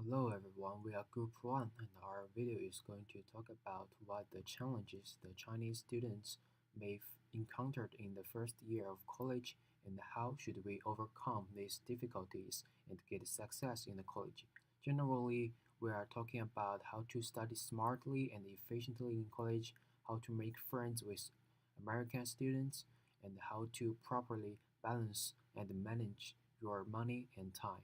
Hello everyone, we are Group 1 and our video is going to talk about what the challenges the Chinese students may have encountered in the first year of college and how should we overcome these difficulties and get success in the college. Generally, we are talking about how to study smartly and efficiently in college, how to make friends with American students, and how to properly balance and manage your money and time.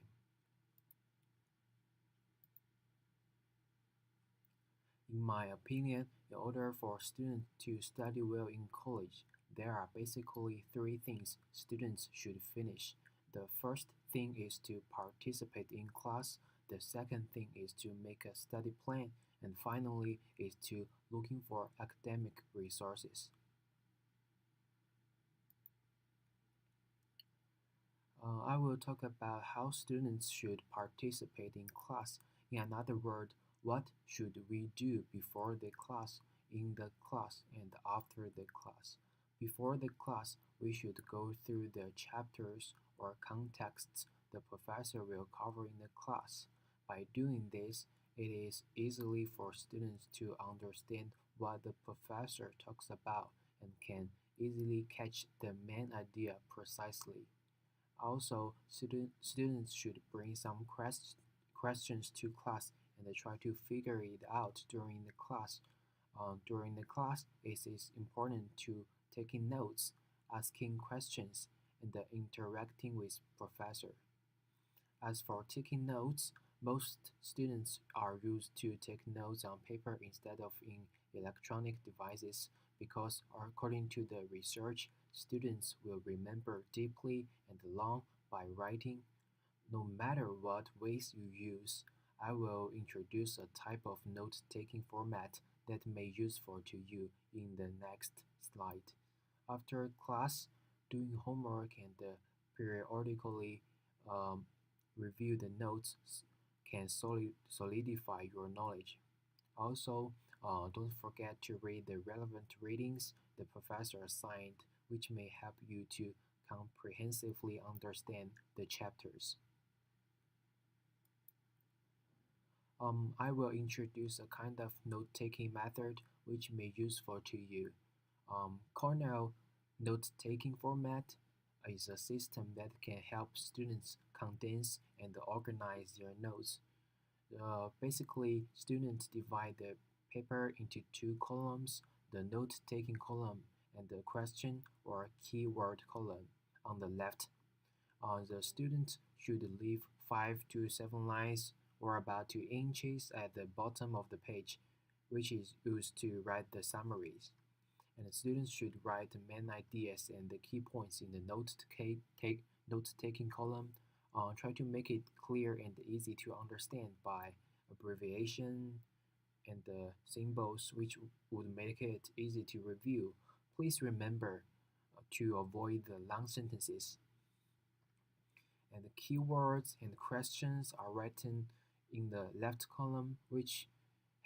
In my opinion, in order for students to study well in college, there are basically three things students should finish. The first thing is to participate in class, the second thing is to make a study plan, and finally is to looking for academic resources. I will talk about how students should participate in class. In another word, what should we do before the class, in the class, and after the class. Before the class, we should go through the chapters or contexts the professor will cover in the class. By doing this, it is easily for students to understand what the professor talks about and can easily catch the main idea precisely. Also, students should bring some questions to class and try to figure it out during the class. During the class, it is important to taking notes, asking questions, and interacting with professor. As for taking notes, most students are used to take notes on paper instead of in electronic devices because, according to the research, students will remember deeply and long by writing. No matter what ways you use, I will introduce a type of note-taking format that may be useful to you in the next slide. After class, doing homework and periodically um, review the notes can solidify your knowledge. Also, don't forget to read the relevant readings the professor assigned, which may help you to comprehensively understand the chapters. I will introduce a kind of note-taking method which may be useful to you. Cornell note-taking format is a system that can help students condense and organize their notes. Basically, students divide the paper into two columns, the note-taking column and the question or keyword column on the left. The student should leave 5 to 7 lines or about 2 inches at the bottom of the page, which is used to write the summaries. And the students should write the main ideas and the key points in the note-taking column. Try to make it clear and easy to understand by abbreviation and the symbols which would make it easy to review. Please remember to avoid the long sentences. And the keywords and questions are written in the left column, which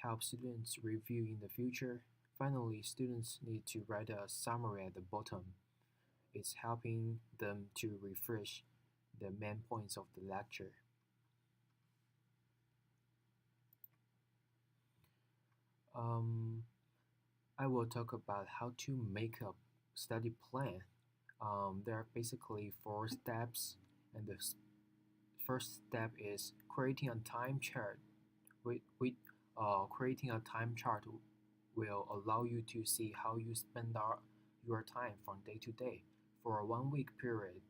help students review in the future. Finally, students need to write a summary at the bottom. It's helping them to refresh the main points of the lecture. Um, I will talk about how to make a study plan. There are basically four steps, and the first step is creating a time chart. Creating a time chart will allow you to see how you spend your time from day to day. For a 1 week period,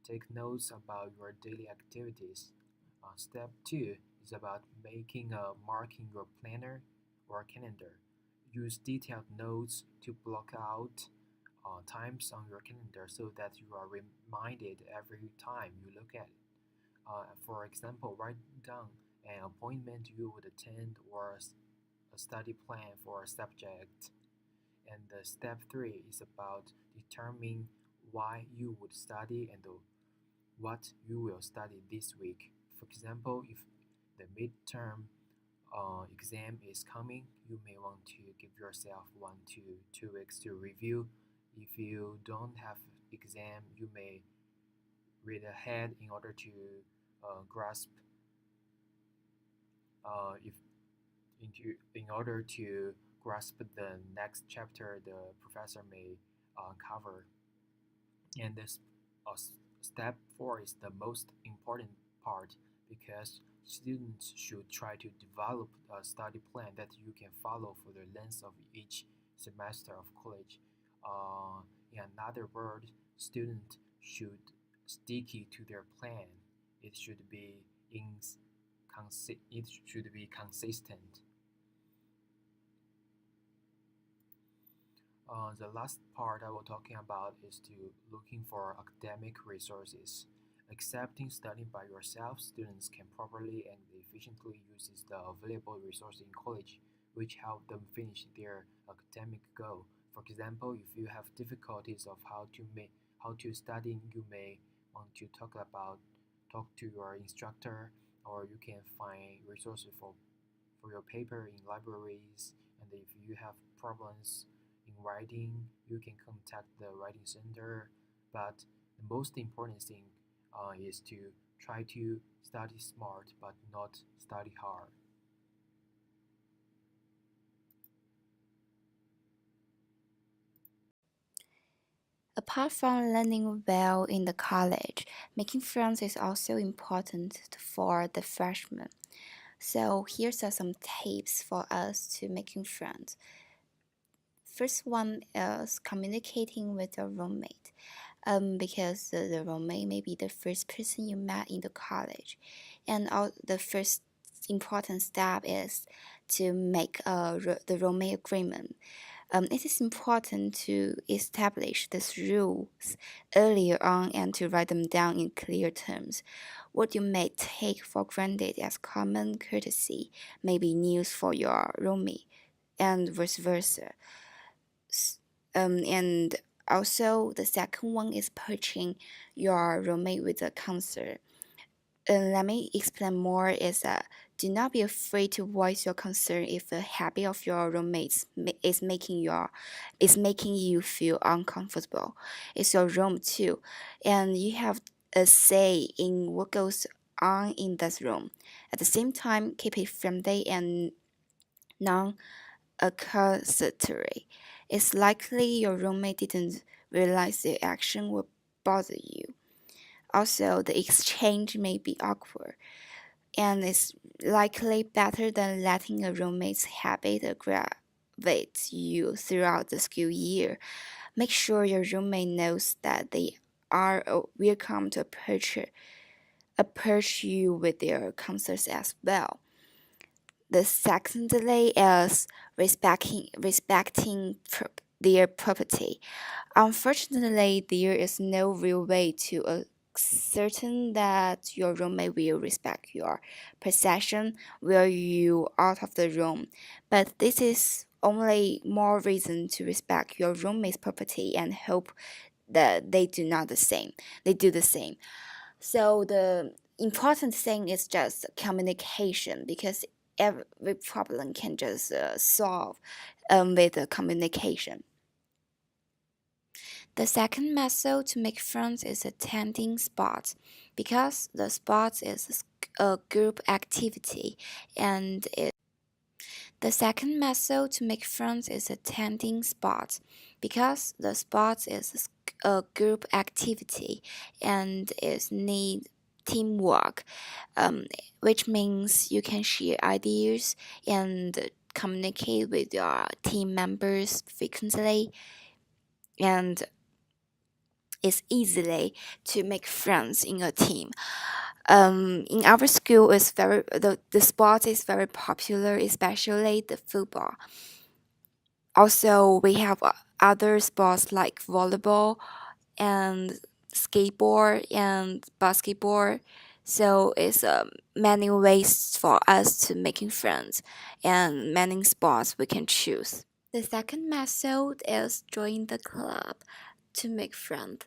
take notes about your daily activities. Step 2 is about making a mark in your planner or calendar. Use detailed notes to block out times on your calendar so that you are reminded every time you look at it. For example, write down an appointment you would attend or a study plan for a subject. And the step 3 is about determining why you would study and what you will study this week. For example, if the midterm exam is coming, you may want to give yourself 1 to 2 weeks to review. If you don't have exam, you may read ahead in order to grasp if in order to grasp the next chapter the professor may cover. And step 4 is the most important part because students should try to develop a study plan that you can follow for the length of each semester of college. In another word, students should sticky to their plan. It should be it should be consistent. The last part I will talking about is to looking for academic resources. Accepting studying by yourself, students can properly and efficiently use the available resources in college, which help them finish their academic goal. For example, if you have difficulties of how to study, you may want to talk to your instructor, or you can find resources for your paper in libraries. And if you have problems in writing, you can contact the writing center. But the most important thing is to try to study smart but not study hard. Apart from learning well in the college, making friends is also important for the freshmen. So here's are some tips for us to making friends. First one is communicating with your roommate. Because the roommate may be the first person you met in the college, and the first important step is to make the roommate agreement. It is important to establish these rules earlier on and to write them down in clear terms. What you may take for granted as common courtesy may be news for your roommate, and vice versa. And also, the second one is approaching your roommate with a concern. Let me explain more. Is do not be afraid to voice your concern if the habit of your roommates is making you feel uncomfortable. It's your room too, and you have a say in what goes on in this room. At the same time, keep it friendly and non-accusatory. It's likely your roommate didn't realize the action would bother you. Also, the exchange may be awkward, and it's likely better than letting a roommate's habit aggravate you throughout the school year. Make sure your roommate knows that they are welcome to approach you with their concerns as well. The secondly is respecting their property. Unfortunately, there is no real way to certain that your roommate will respect your possession while you out of the room. But this is only more reason to respect your roommate's property and hope that they do not the same. They do the same. So the important thing is just communication because every problem can just solve with the communication. The second method to make friends is attending sports because the sports is a group activity and the second method to make friends is attending sports because the sports is a group activity and it need teamwork, um, which means you can share ideas and communicate with your team members frequently, and it's easily to make friends in a team. In our school, the sport is very popular, especially the football. Also, we have other sports like volleyball and skateboard and basketball. So it's many ways for us to making friends and many sports we can choose. The second method is join the club to make friends.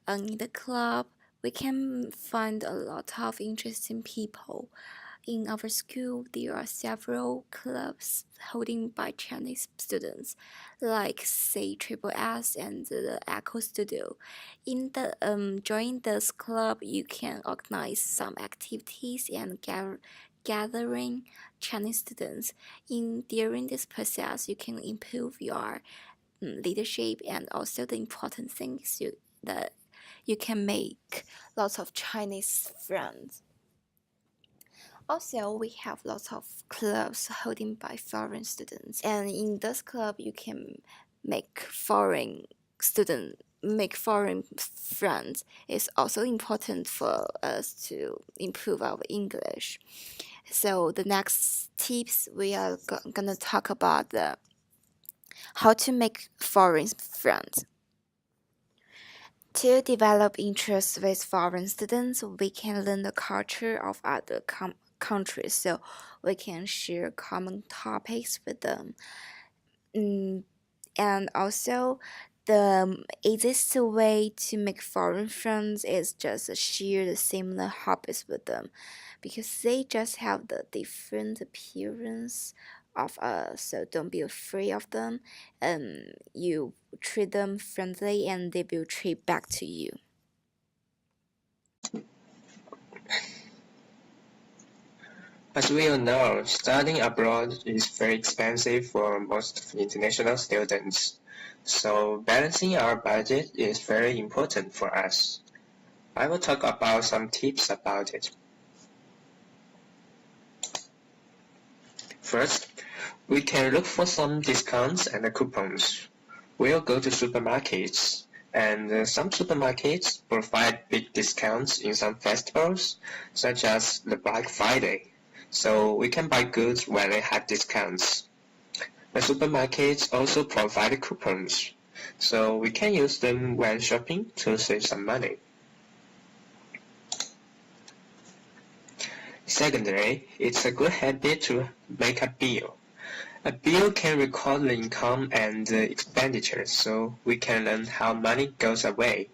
In the club, we can find a lot of interesting people. In our school, there are several clubs holding by Chinese students, like say Triple S and the Echo Studio. In the join this club, you can organize some activities and gathering Chinese students. During this process, you can improve your leadership, and also the important things that you can make lots of Chinese friends. Also, we have lots of clubs holding by foreign students, and in this club, you can make foreign friends. It's also important for us to improve our English. So the next tips we are gonna talk about how to make foreign friends. To develop interest with foreign students, we can learn the culture of other countries, so we can share common topics with them. And also, the easiest way to make foreign friends is just share the similar hobbies with them, because they just have the different appearance of us. So don't be afraid of them. You treat them friendly, and they will treat back to you. As we all know, studying abroad is very expensive for most international students, so balancing our budget is very important for us. I will talk about some tips about it. First, we can look for some discounts and coupons. We'll go to supermarkets, and some supermarkets provide big discounts in some festivals, such as the Black Friday. So we can buy goods when they have discounts. The supermarkets also provide coupons, so we can use them when shopping to save some money. Secondly, it's a good habit to make a bill. A bill can record the income and expenditures, so we can learn how money goes away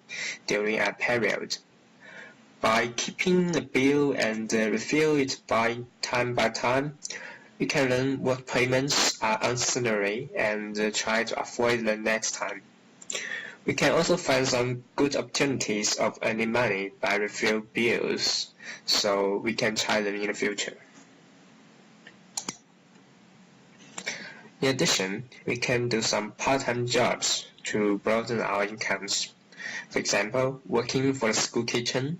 during a period. By keeping the bill and review it by time, we can learn what payments are unnecessary and try to avoid them next time. We can also find some good opportunities of earning money by review bills, so we can try them in the future. In addition, we can do some part-time jobs to broaden our incomes. For example, working for a school kitchen,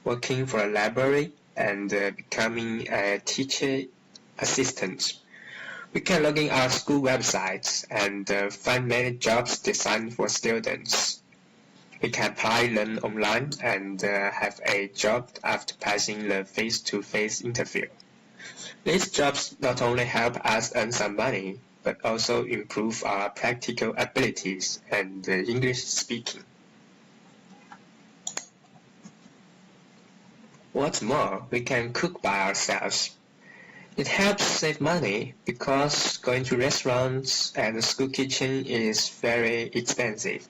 working for a library, and becoming a teacher assistant. We can log in our school websites and find many jobs designed for students. We can apply them online and have a job after passing the face-to-face interview. These jobs not only help us earn some money, but also improve our practical abilities and English speaking. What's more, we can cook by ourselves. It helps save money because going to restaurants and the school kitchen is very expensive.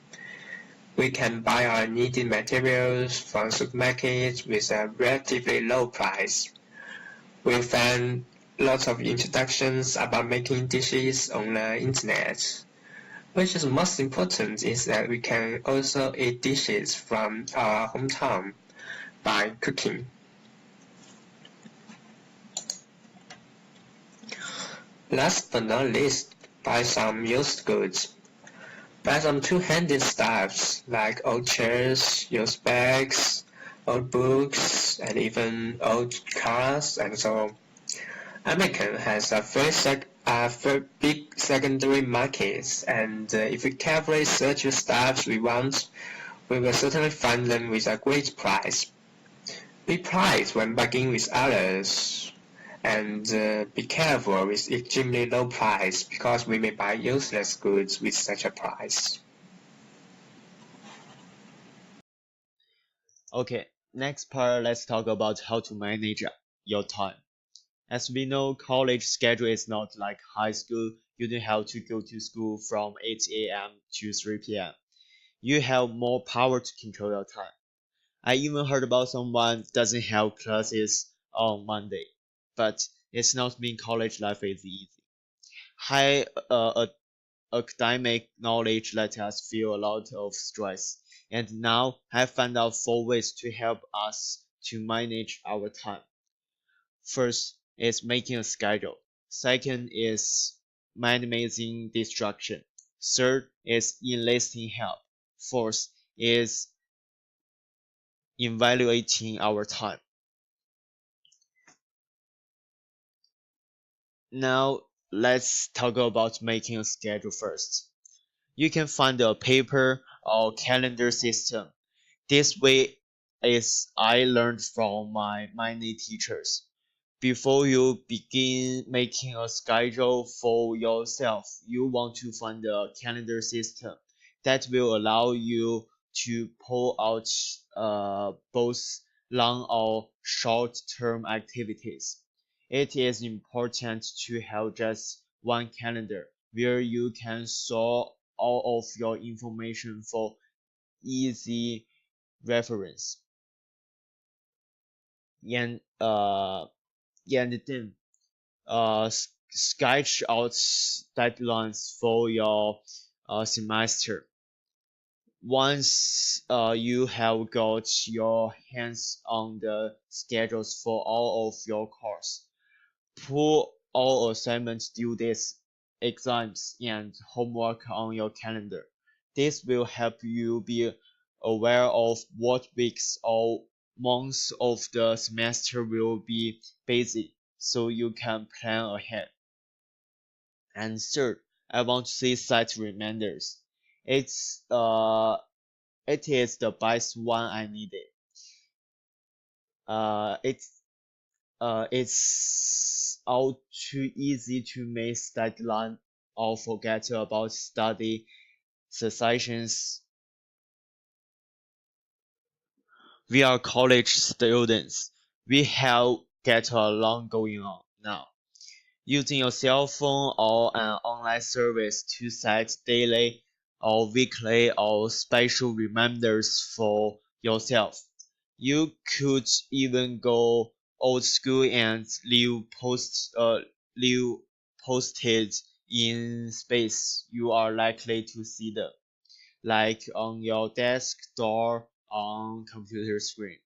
We can buy our needed materials from supermarkets with a relatively low price. We'll find lots of introductions about making dishes on the internet. Which is most important is that we can also eat dishes from our hometown by cooking. Last but not least, buy some used goods. Buy some two-handed stuffs like old chairs, used bags, old books, and even old cars and so on. American has a very big secondary market, and if we carefully search the stuffs we want, we will certainly find them with a great price. Be polite when bargaining with others, and be careful with extremely low price because we may buy useless goods with such a price. Okay, next part, let's talk about how to manage your time. As we know, college schedule is not like high school. You don't have to go to school from 8 a.m. to 3 p.m. You have more power to control your time. I even heard about someone doesn't have classes on Monday, but it's not mean college life is easy. High academic knowledge let us feel a lot of stress, and now I found out 4 ways to help us to manage our time. First, is making a schedule. Second is minimizing distraction. Third is enlisting help. Fourth is evaluating our time. Now let's talk about making a schedule first. You can find a paper or calendar system. This way is I learned from my many teachers. Before you begin making a schedule for yourself, you want to find a calendar system that will allow you to pull out both long or short-term activities. It is important to have just one calendar where you can store all of your information for easy reference. And then sketch out deadlines for your semester. Once you have got your hands on the schedules for all of your course, put all assignments, due dates, exams, and homework on your calendar. This will help you be aware of what weeks or months of the semester will be busy, so you can plan ahead. And third, I want to say set reminders. It's it is the best one I needed. It's all too easy to miss deadline or forget about study sessions. We are college students. We have get a lot going on now. Using your cell phone or an online service to set daily or weekly or special reminders for yourself. You could even go old school and leave posted in space you are likely to see them, like on your desk door on computer screen.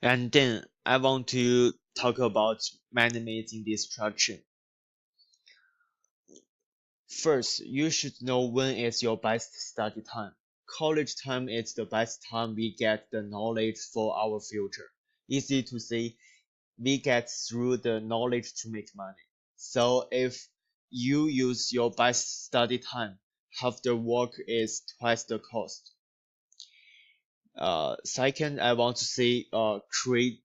And then I want to talk about minimizing distraction. First, you should know when is your best study time. College time is the best time we get the knowledge for our future. Easy to say, we get through the knowledge to make money. So if you use your best study time, half the work is twice the cost. Second, I want to say create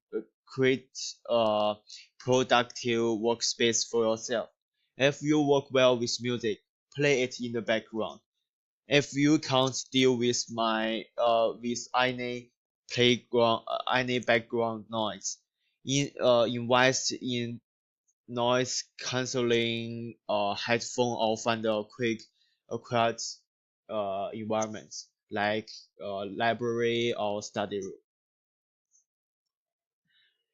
a productive workspace for yourself. If you work well with music, play it in the background. If you can't deal with any background noise, invest in noise cancelling headphone or find a quiet environment like library or study room.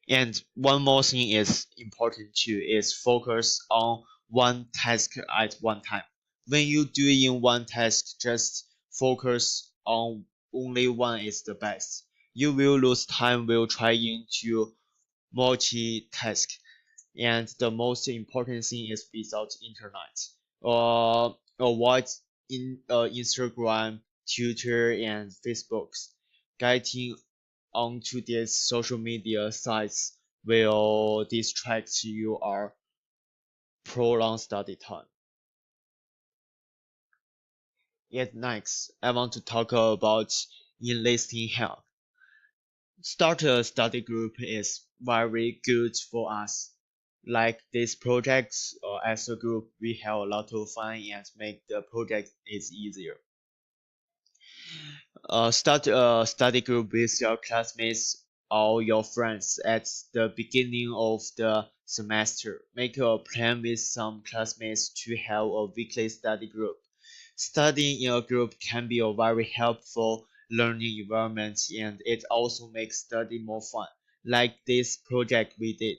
And one more thing is important too is focus on one task at one time. When you doing one task, just focus on only one is the best. You will lose time while trying to multitask. And the most important thing is without internet. Avoid Instagram, Twitter, and Facebooks. Getting onto these social media sites will distract your prolonged study time. Yet next, I want to talk about enlisting help. Start a study group is very good for us. Like this project, as a group, we have a lot of fun and make the project is easier. Start a study group with your classmates or your friends at the beginning of the semester. Make a plan with some classmates to have a weekly study group. Studying in a group can be a very helpful learning environment and it also makes study more fun, like this project we did.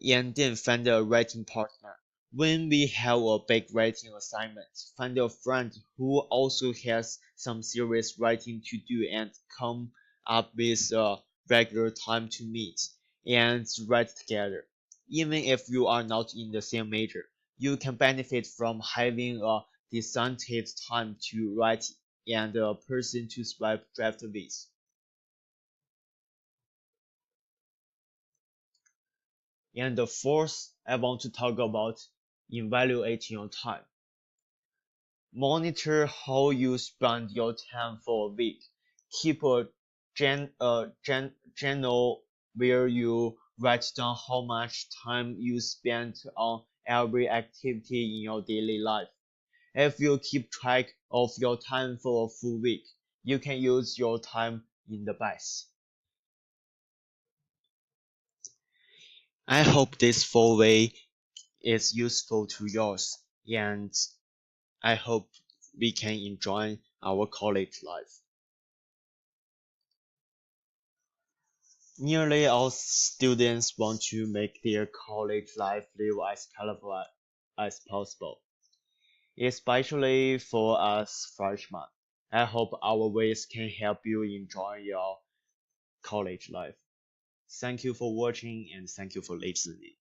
And then find a writing partner. When we have a big writing assignment, find a friend who also has some serious writing to do and come up with a regular time to meet and write together. Even if you are not in the same major, you can benefit from having a designated time to write and a person to swipe draft with. And the fourth, I want to talk about evaluating your time. Monitor how you spend your time for a week. Keep a journal where you write down how much time you spent on every activity in your daily life. If you keep track of your time for a full week, you can use your time in the best. I hope this 4-way is useful to yours, and I hope we can enjoy our college life. Nearly all students want to make their college life live as colorful as possible, especially for us freshmen. I hope our ways can help you enjoy your college life. Thank you for watching and thank you for listening.